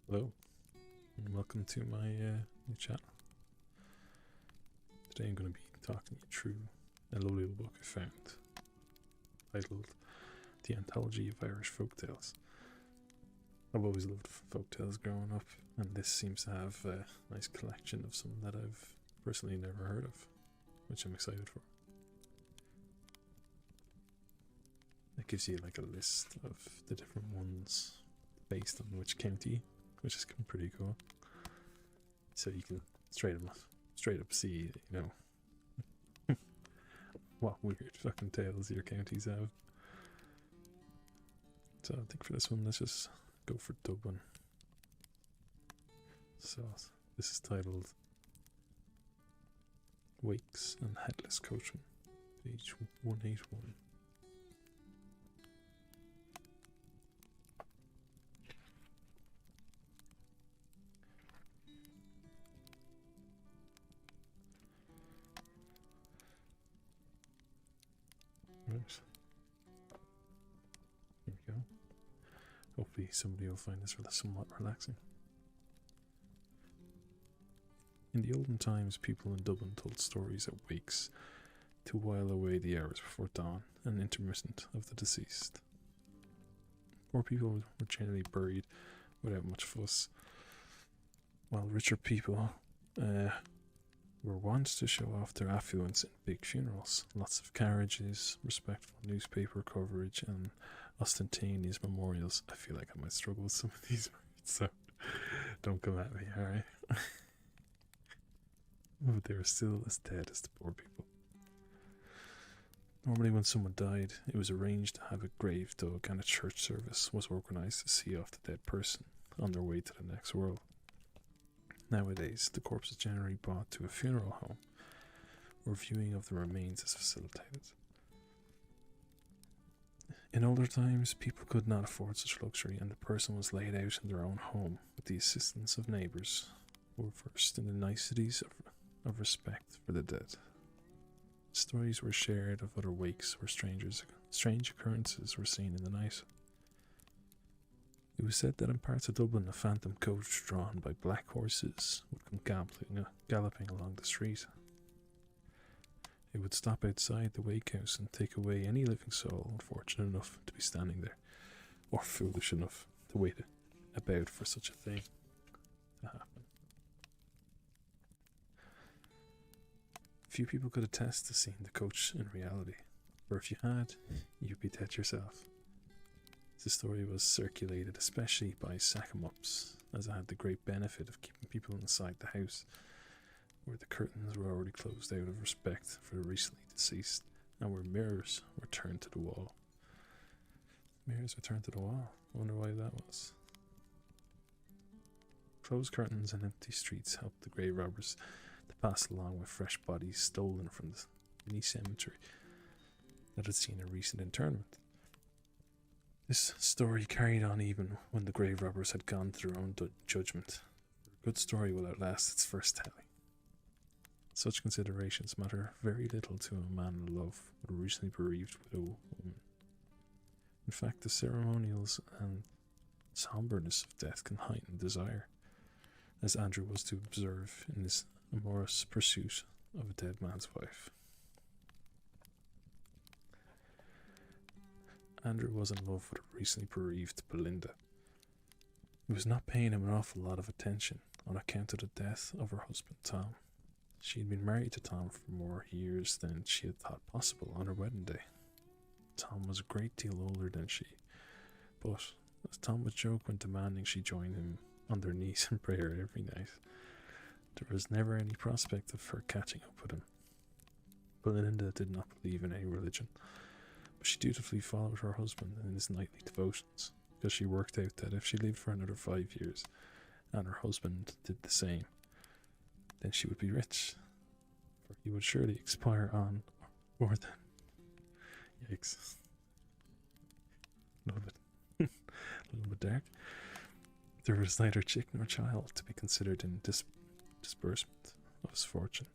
Hello, and welcome to my new channel. Today I'm going to be talking you through a lovely little book I found titled The Anthology of Irish Folktales. I've always loved folktales growing up, and this seems to have a nice collection of some that I've personally never heard of, which I'm excited for. It gives you like a list of the different ones based on which county, which is pretty cool. So you can straight up see, what weird fucking tales your counties have. So I think for this one, let's just go for Dublin. So this is titled Wakes and Headless Coachmen, page 181. Right. Here we go. Hopefully somebody will find this somewhat relaxing. In the olden times, people in Dublin told stories at wakes to while away the hours before dawn and intermittent of the deceased. Poor people were generally buried without much fuss, while richer people were wont to show off their affluence in big funerals. Lots of carriages, respectful newspaper coverage, and ostentatious memorials. I feel like I might struggle with some of these words, so don't come at me, alright? But they were still as dead as the poor people. Normally when someone died, it was arranged to have a grave dug and a church service was organised to see off the dead person on their way to the next world. Nowadays, the corpse is generally brought to a funeral home, where viewing of the remains is facilitated. In older times, people could not afford such luxury, and the person was laid out in their own home with the assistance of neighbours, who were versed in the niceties of respect for the dead. Stories were shared of other wakes where strange occurrences were seen in the night. It was said that in parts of Dublin a phantom coach drawn by black horses would come galloping along the street. It would stop outside the wake house and take away any living soul unfortunate enough to be standing there, or foolish enough to wait about for such a thing to happen. Few people could attest to seeing the coach in reality, or if you had, you'd be dead yourself. The story was circulated especially by sack-em-ups, as it had the great benefit of keeping people inside the house, where the curtains were already closed out of respect for the recently deceased, and where mirrors were turned to the wall. Mirrors were turned to the wall. I wonder why that was. Closed curtains and empty streets helped the grave robbers to pass along with fresh bodies stolen from the mini cemetery that had seen a recent interment. This story carried on even when the grave robbers had gone to their own judgment. A good story will outlast its first telling. Such considerations matter very little to a man in love with a recently bereaved widow woman. In fact, the ceremonials and somberness of death can heighten desire, as Andrew was to observe in his amorous pursuit of a dead man's wife. Andrew was in love with a recently bereaved Belinda. He was not paying him an awful lot of attention on account of the death of her husband Tom. She had been married to Tom for more years than she had thought possible on her wedding day. Tom was a great deal older than she, but as Tom would joke when demanding she join him on their knees in prayer every night, there was never any prospect of her catching up with him. Belinda did not believe in any religion, but she dutifully followed her husband in his nightly devotions, because she worked out that if she lived for another 5 years, and her husband did the same, then she would be rich, for he would surely expire on more than... Yikes. A little bit dark. There was neither chick nor child to be considered in disbursement of his fortune.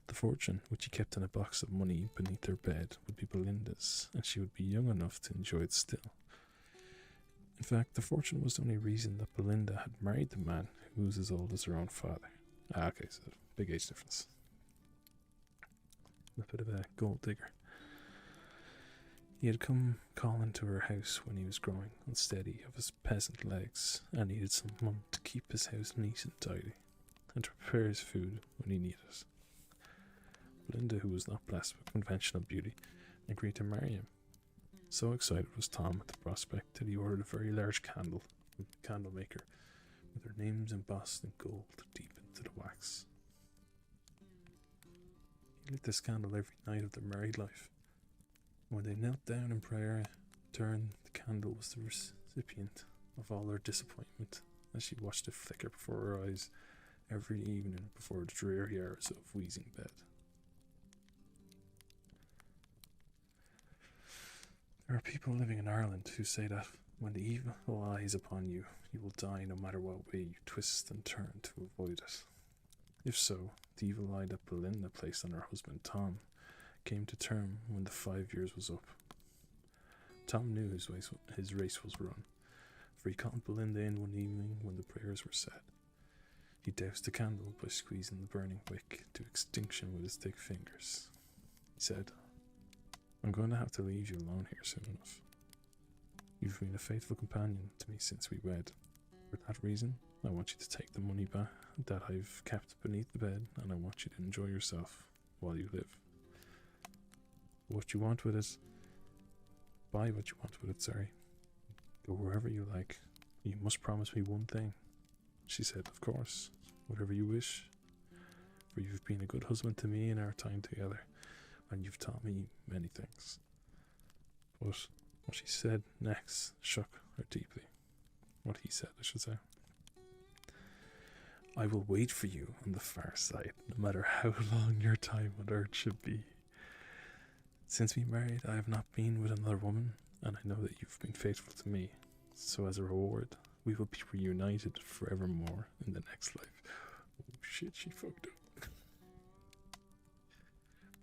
The fortune, which he kept in a box of money beneath her bed, would be Belinda's, and she would be young enough to enjoy it still. In In fact, the fortune was the only reason that Belinda had married the man who was as old as her own father. Ah, okay, so big age difference. A bit of a gold digger. He had come calling to her house when he was growing unsteady of his peasant legs and needed someone to keep his house neat and tidy and to prepare his food when he needed it. Belinda, who was not blessed with conventional beauty, agreed to marry him. So excited was Tom at the prospect that he ordered a very large candle from the candle maker with their names embossed in gold deep into the wax. He lit this candle every night of their married life. When they knelt down in prayer, turned the candle was the recipient of all her disappointment as she watched it flicker before her eyes every evening before the dreary hours of wheezing bed. There are people living in Ireland who say that when the evil eye is upon you, you will die no matter what way you twist and turn to avoid it. If so, the evil eye that Belinda placed on her husband Tom came to term when the 5 years was up. Tom knew his race was run, for he called Belinda in one evening when the prayers were said. He doused the candle by squeezing the burning wick to extinction with his thick fingers. He said, "I'm going to have to leave you alone here soon enough. You've been a faithful companion to me since we wed. For that reason, I want you to take the money back that I've kept beneath the bed, and I want you to enjoy yourself while you live. What you want with it, buy what you want with it, sorry. Go wherever you like. You must promise me one thing." She said, "Of course, whatever you wish, for you've been a good husband to me in our time together, and you've taught me many things." But what she said next shook her deeply. What he said, I should say. "I will wait for you on the far side, no matter how long your time on earth should be. Since we married, I have not been with another woman, and I know that you've been faithful to me. So as a reward, we will be reunited forevermore in the next life." Oh shit, she fucked up.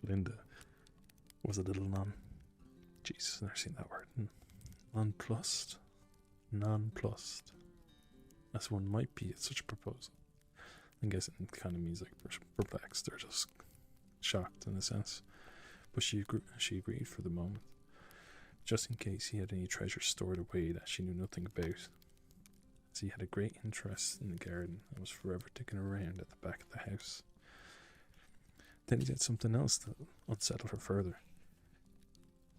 Belinda was a little Jesus, I've never seen that word. Nonplussed. As one might be at such a proposal. I guess it kind of means like perplexed or just shocked in a sense. But she agreed for the moment, just in case he had any treasure stored away that she knew nothing about, as he had a great interest in the garden and was forever digging around at the back of the house. Then he said something else that unsettled her further.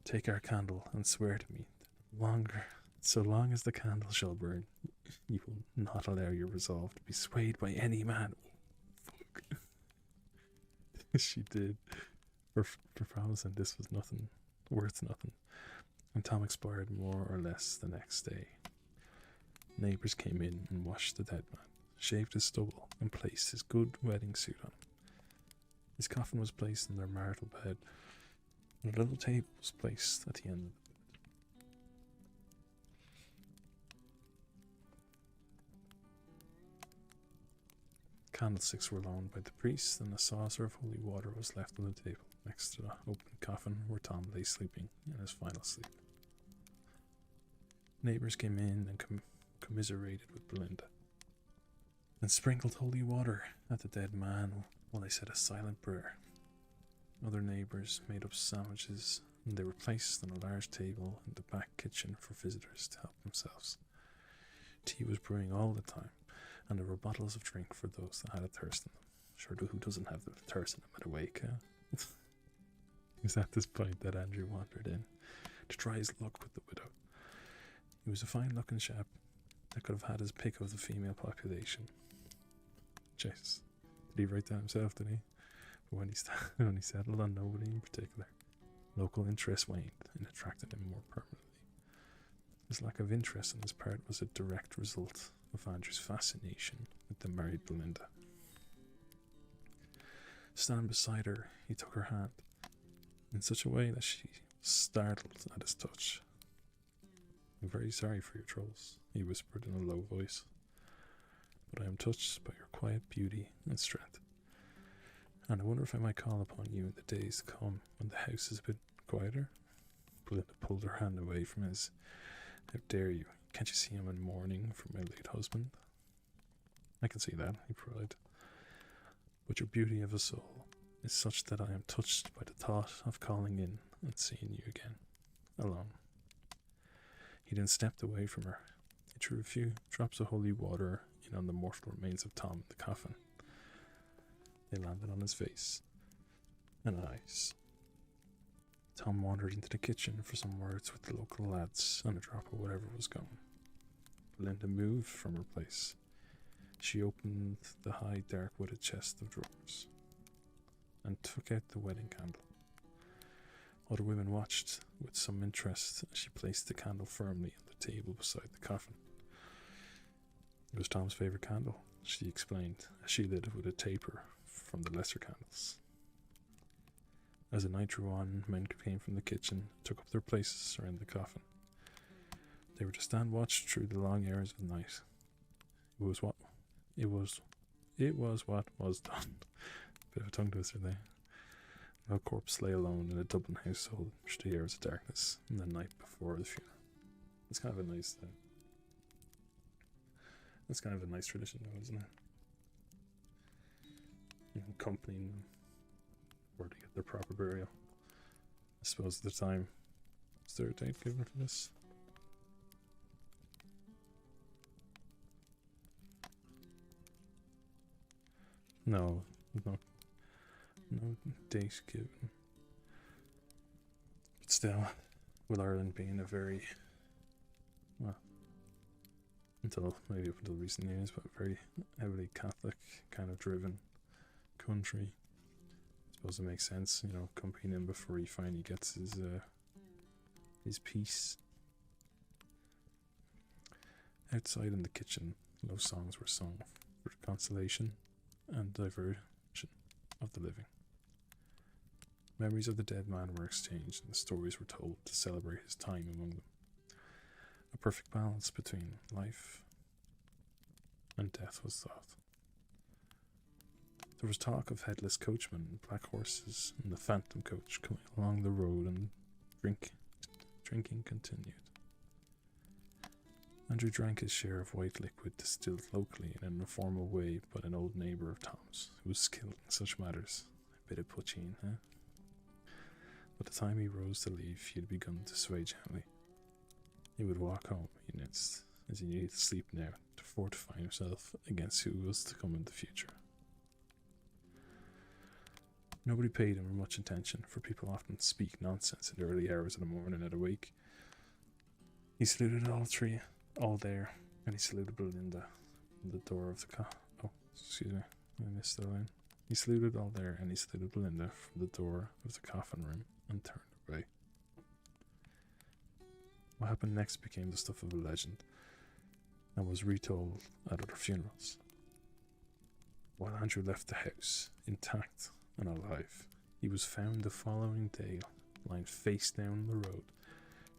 "Take our candle and swear to me that so long as the candle shall burn, you will not allow your resolve to be swayed by any man." Fuck. She did. For promising this was worth nothing, and Tom expired more or less the next day. Neighbours came in and washed the dead man, shaved his stubble, and placed his good wedding suit on him. His coffin was placed in their marital bed, and a little table was placed at the end of the bed. Candlesticks were loaned by the priest, and a saucer of holy water was left on the table next to the open coffin where Tom lay sleeping in his final sleep. Neighbours came in and commiserated with Belinda, and sprinkled holy water at the dead man while they said a silent prayer. Other neighbours made up sandwiches, and they were placed on a large table in the back kitchen for visitors to help themselves. Tea was brewing all the time, and there were bottles of drink for those that had a thirst in them. Sure, who doesn't have the thirst in them at a wake, huh? It was at this point that Andrew wandered in to try his luck with the widow. He was a fine-looking chap that could have had his pick of the female population. Jesus. Did he write that himself, did he? But when he settled on nobody in particular, local interest waned and attracted him more permanently. His lack of interest on his part was a direct result of Andrew's fascination with the married Belinda. Standing beside her, he took her hand in such a way that she was startled at his touch. "I'm very sorry for your troubles," he whispered in a low voice, "but I am touched by your quiet beauty and strength, and I wonder if I might call upon you in the days to come when the house is a bit quieter." Belinda pulled her hand away from his. "How dare you? Can't you see I'm in mourning for my late husband? I can see that, he cried. But your beauty of a soul is such that I am touched by the thought of calling in and seeing you again, alone. He then stepped away from her. He threw a few drops of holy water in on the mortal remains of Tom in the coffin. They landed on his face and eyes. Tom wandered into the kitchen for some words with the local lads and a drop of whatever was going. Belinda moved from her place. She opened the high, dark wooded chest of drawers and took out the wedding candle. Other women watched with some interest as she placed the candle firmly on the table beside the coffin. It was Tom's favourite candle, she explained, as she lit it with a taper from the lesser candles. As the night drew on, men came from the kitchen and took up their places around the coffin. They were to stand watch through the long hours of night. It was what was done. Bit of a tongue twister there. No corpse lay alone in a Dublin household through the hours of darkness on the night before the funeral. It's kind of a nice thing. That's kind of a nice tradition, though, isn't it? Accompanying them or to get their proper burial. I suppose at the time, is there a date given for this? No date given. But still, with Ireland being a very, well, until recent years, but very heavily Catholic kind of driven country, I suppose it makes sense, accompanying him before he finally gets his peace. Outside in the kitchen, low songs were sung for consolation and diversion of the living. Memories of the dead man were exchanged and the stories were told to celebrate his time among them. A perfect balance between life and death was thought. There was talk of headless coachmen, black horses, and the phantom coach coming along the road, and drinking continued. Andrew drank his share of white liquid distilled locally in an informal way by an old neighbour of Tom's, who was skilled in such matters. A bit of poaching, eh? By the time he rose to leave, he had begun to sway gently. He would walk home, he announced, as he needed to sleep now to fortify himself against who was to come in the future. Nobody paid him much attention, for people often speak nonsense in the early hours of the morning at a wake. He saluted all there, and he saluted Belinda from the door of the I missed the line. He saluted all there, and he saluted Belinda from the door of the coffin room and turned away. What happened next became the stuff of a legend, and was retold at other funerals. While Andrew left the house, intact and alive, he was found the following day lying face down the road,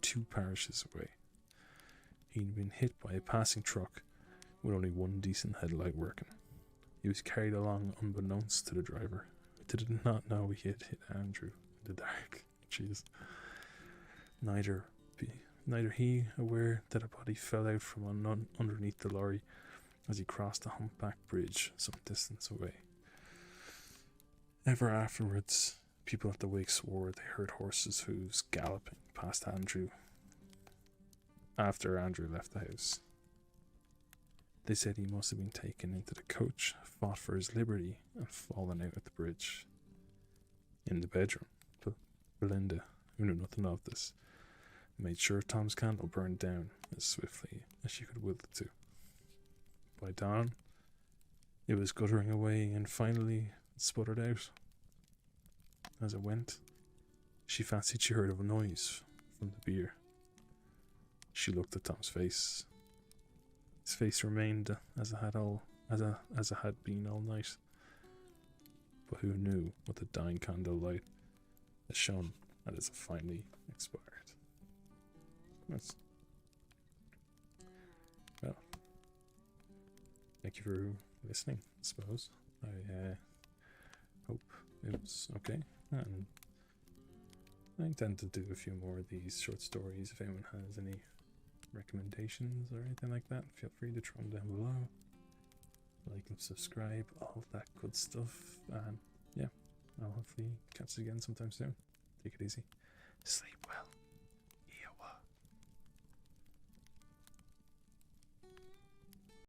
2 parishes away. He'd been hit by a passing truck with only one decent headlight working. He was carried along unbeknownst to the driver, who did not know he had hit Andrew in the dark. Jeez. Neither he aware that a body fell out from underneath the lorry as he crossed the humpback bridge some distance away. Ever afterwards, people at the wake swore they heard horses' hooves galloping past Andrew after Andrew left the house. They said he must have been taken into the coach, fought for his liberty, and fallen out at the bridge. In the bedroom, Belinda, who knew nothing of this, made sure Tom's candle burned down as swiftly as she could will it to. By dawn, it was guttering away and finally sputtered out. As it went, she fancied she heard a noise from the beer. She looked at Tom's face. His face remained as it had been all night. But who knew what the dying candle light had shown that it finally expired? Well, thank you for listening, I suppose. I hope it was okay. And I intend to do a few more of these short stories if anyone has any recommendations or anything like that, feel free to throw them down below. Like and subscribe, all that good stuff. And yeah, I'll hopefully catch you again sometime soon. Take it easy. Sleep well.